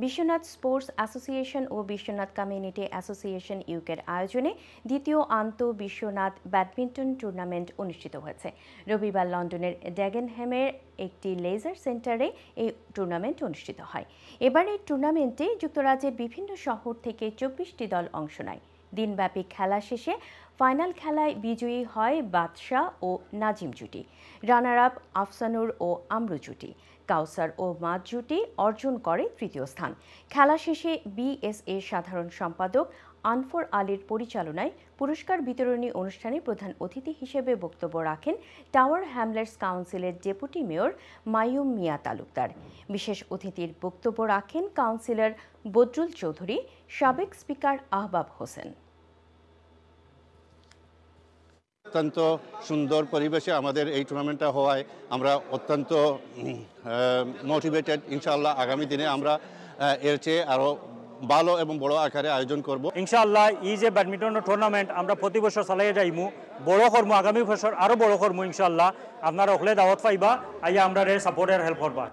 Biswanath sports association ও Biswanath community association ইউকের আয়োজনে দ্বিতীয় বিশ্বনাথ ব্যাডমিন্টন টুর্নামেন্ট অনুষ্ঠিত হয়েছে। রবিবার লন্ডনের ড্যাগেনহ্যামের একটি লেজার সেন্টারে এই টুর্নামেন্ট অনুষ্ঠিত হয়। এবার এই টুর্নামেন্টে যুক্তরাজ্যের বিভিন্ন শহর থেকে 24টি দল অংশ নেয়। দিনব্যাপী খেলা শেষে ফাইনাল খেলায় বিজয়ী হয় বাদশাহ ও নাজিম জুটি, রানার আপ আফসানুর ও আমরু জুটি। কাউসার ও মাদ জুটি অর্জন করে তৃতীয় স্থান। খেলা শেষে বিএসএ সাধারণ সম্পাদক আনফর আলীর পরিচালনায় পুরস্কার বিতরণী অনুষ্ঠানে প্রধান অতিথি হিসেবে বক্তব্য রাখেন টাওয়ার হ্যামলেটস কাউন্সিলের ডেপুটি মেয়র মাইয়ুম মিয়া তালুকদার। বিশেষ অতিথির বক্তব্য রাখেন কাউন্সিলর বদরুল চৌধুরী, সাবেক স্পিকার আহবাব হোসেন। অত্যন্ত সুন্দর পরিবেশে আমাদের এই টুর্নামেন্টটা হওয়ায় আমরা অত্যন্ত মোটিভেটেড। ইনশাআল্লাহ আগামী দিনে আমরা এর চেয়ে আরও ভালো এবং বড় আকারে আয়োজন করব। ইনশাআল্লাহ এই যে ব্যাডমিন্টন টুর্নামেন্ট আমরা প্রতি বছর চালাইয়ে যাইমু, বড় করবো, আগামী বছর আরও বড় করবো ইনশাআল্লাহ। আপনারা ওখানে দাওয়াত পাইবা, আইয়া আমরা সাপোর্টের হেল্প করবা।